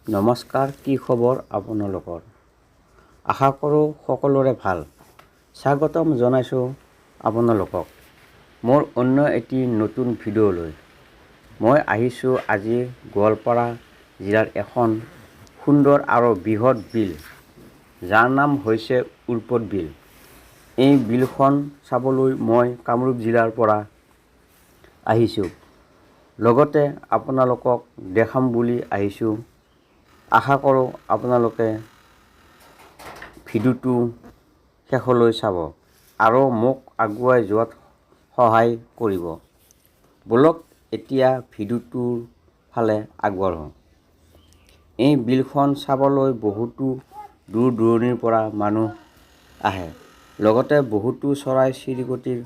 নমস্কাৰ, কি খবৰ আপোনালোকৰ? আশা কৰোঁ সকলোৰে ভাল। স্বাগতম জনাইছোঁ আপোনালোকক মোৰ অন্য এটি নতুন ভিডিঅ'লৈ। মই আহিছোঁ আজি গোৱালপাৰা জিলাৰ এখন সুন্দৰ আৰু বৃহৎ বিল, যাৰ নাম হৈছে উৰ্পদ বিল। এই বিলখন চাবলৈ মই কামৰূপ জিলাৰ পৰা আহিছোঁ। লগতে আপোনালোকক দেখাম বুলি আহিছোঁ। আশা কৰোঁ আপোনালোকে ভিডিঅ'টো শেষলৈ চাব আৰু মোক আগুৱাই যোৱাত সহায় কৰিব। বলক এতিয়া ভিডিঅ'টোৰ ফালে আগবাঢ়োঁ। এই বিলখন চাবলৈ বহুতো দূৰ দূৰণিৰ পৰা মানুহ আহে। লগতে বহুতো চৰাই-চিৰিকটিৰ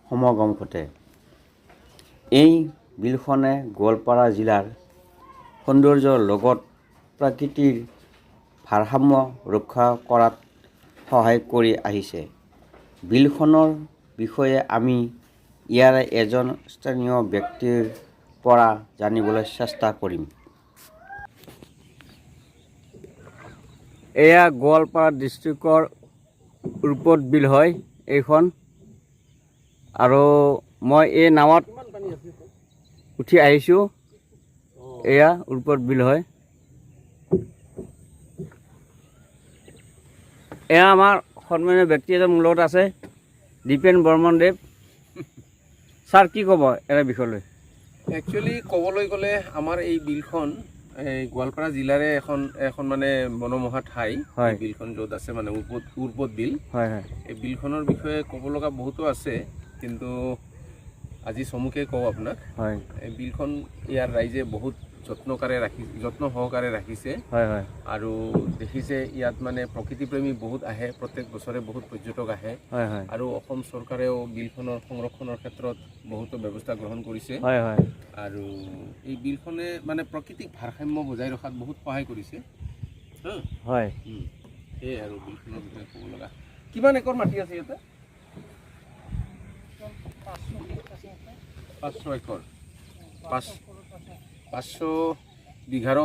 সমাগম ঘটে। এই বিলখনে গোৱালপাৰা জিলাৰ সৌন্দৰ্যৰ লগত প্ৰকৃতিৰ ভাৰসাম্য ৰক্ষা কৰাত সহায় কৰি আহিছে। বিলখনৰ বিষয়ে আমি ইয়াৰে এজন স্থানীয় ব্যক্তিৰ পৰা জানিবলৈ চেষ্টা কৰিম। এয়া গোৱালপাৰা ডিষ্ট্ৰিক্টৰ উৰ্পদ বিল হয় এইখন, আৰু মই এই নামত উঠি আহিছোঁ। এয়া উৰ্পদ বিল হয়। এয়া আমাৰ সন্মানীয় ব্যক্তি এজন মোৰ লগত আছে, দীপেন বৰ্মনদেৱ। ছাৰ, কি ক'ব ইয়াৰ বিষয়লৈ? একচুৱেলি ক'বলৈ গ'লে আমাৰ এই বিলখন গোৱালপাৰা জিলাৰে এখন মানে মনোমোহা ঠাই। হয়, বিলখন য'ত আছে মানে উৰ্পদ বিল। হয় হয়। এই বিলখনৰ বিষয়ে ক'ব লগা বহুতো আছে, কিন্তু আজি চমুকে কওঁ আপোনাক। হয়, এই বিলখন ইয়াৰ ৰাইজে বহুত যত্ন সহকাৰে ৰাখিছে। হয় হয়। আৰু দেখিছে ইয়াত মানে প্ৰকৃতিপ্ৰেমী বহুত আহে, প্ৰত্যেক বছৰে বহুত পৰ্যটক আহে। হয় হয়। আৰু অসম চৰকাৰেও বিলখনৰ সংৰক্ষণৰ ক্ষেত্ৰত বহুতো ব্যৱস্থা গ্ৰহণ কৰিছে। হয় হয়। আৰু এই বিলখনে মানে প্ৰাকৃতিক ভাৰসাম্য বজাই ৰখাত বহুত সহায় কৰিছে। হয়। সেয়াই আৰু বিলখনৰ বিষয়ে ক'ব লগা। কিমান একৰ মাটি আছে ইয়াতে? 500 একৰ। 500 বিঘাৰো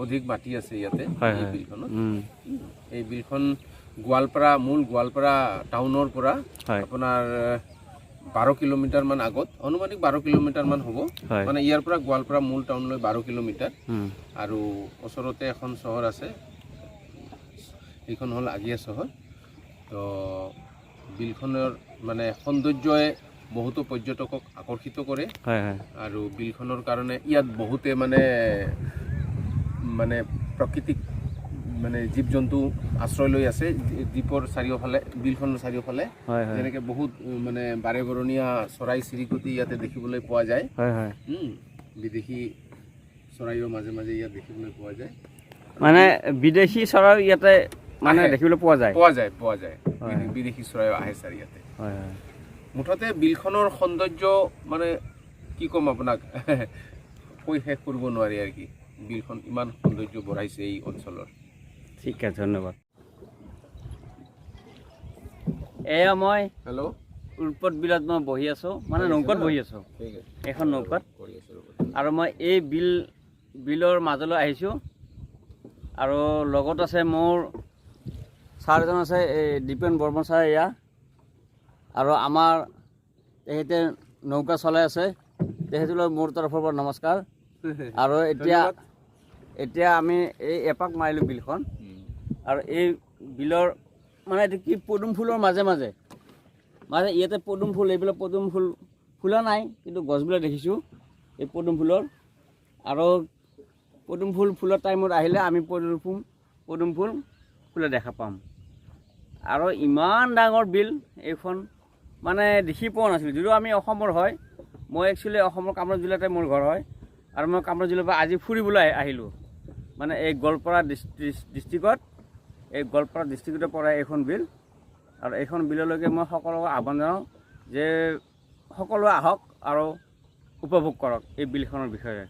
অধিক মাটি আছে ইয়াতে এই বিলখনত। এই বিলখন মূল গোৱালপাৰা টাউনৰ পৰা আপোনাৰ 12 কিলোমিটাৰ মান আগত, অনুমানিক 12 কিলোমিটাৰ মান হ'ব। মানে ইয়াৰ পৰা গোৱালপাৰা মূল টাউনলৈ 12 কিলোমিটাৰ। আৰু ওচৰতে এখন চহৰ আছে, সেইখন হ'ল আগিয়া চহৰ। তো বিলখনৰ মানে সৌন্দৰ্যই বহুতো পৰ্যটকক আকৰ্ষিত কৰে। আৰু বিলখনৰ কাৰণে ইয়াত বহুতে মানে প্ৰাকৃতিক মানে জীৱ জন্তু আশ্ৰয় লৈ আছে দ্বীপৰ চাৰিওফালে, বিলখনৰ চাৰিওফালে। যেনেকৈ বহুত মানে বাৰেবৰণীয়া চৰাই-চিৰিকটি ইয়াতে দেখিবলৈ পোৱা যায়। বিদেশী চৰাইও মাজে মাজে ইয়াত দেখিবলৈ পোৱা যায়। মানে বিদেশী চৰাই ইয়াতে মানে দেখিবলৈ পোৱা যায়। বিদেশী চৰাইও আহে ছাৰ ইয়াতে। মুঠতে বিলখনৰ সৌন্দৰ্য মানে কি ক'ম আপোনাক, কৈ শেষ কৰিব নোৱাৰি আৰু কি। বিলখন ইমান সৌন্দৰ্য বঢ়াইছে এই অঞ্চলৰ। ঠিক আছে, ধন্যবাদ। এয়া মই উৰ্পদ বিলত মই বহি আছোঁ, মানে নৌকাত বহি আছোঁ, এখন নৌকাত। আৰু মই এই বিলৰ মাজলৈ আহিছোঁ। আৰু লগত আছে মোৰ ছাৰ এজন আছে, এই দীপেন বৰ্মন ছাৰ এয়া। আৰু আমাৰ তেখেতে নৌকা চলাই আছে, তেখেতলৈ মোৰ তৰফৰ পৰা নমস্কাৰ। আৰু এতিয়া আমি এই এপাক মাৰিলোঁ বিলখন। আৰু এই বিলৰ মানে এইটো কি, পদুম ফুলৰ মাজে মাজে ইয়াতে পদুম ফুল, এইবিলাক পদুম ফুল ফুলা নাই, কিন্তু গছবিলাক দেখিছোঁ এই পদুম ফুলৰ। আৰু পদুম ফুল ফুলাৰ টাইমত আহিলে আমি পদুম ফুল ফুলা দেখা পাম। আৰু ইমান ডাঙৰ বিল এইখন, মানে দেখি পোৱা নাছিলোঁ। যদিও আমি অসমৰ হয়, মই একচুৱেলি অসমৰ কামৰূপ জিলাতে মোৰ ঘৰ হয়। আৰু মই কামৰূপ জিলাৰ পৰা আজি ফুৰিবলৈ আহিলোঁ, মানে এই গোৱালপাৰা ডিষ্ট্ৰিক্টত, এই গোৱালপাৰা ডিষ্ট্ৰিক্টৰ পৰা এইখন বিল। আৰু এইখন বিললৈকে মই সকলোকে আহ্বান জনাওঁ যে সকলোৱে আহক আৰু উপভোগ কৰক এই বিলখনৰ বিষয়ে।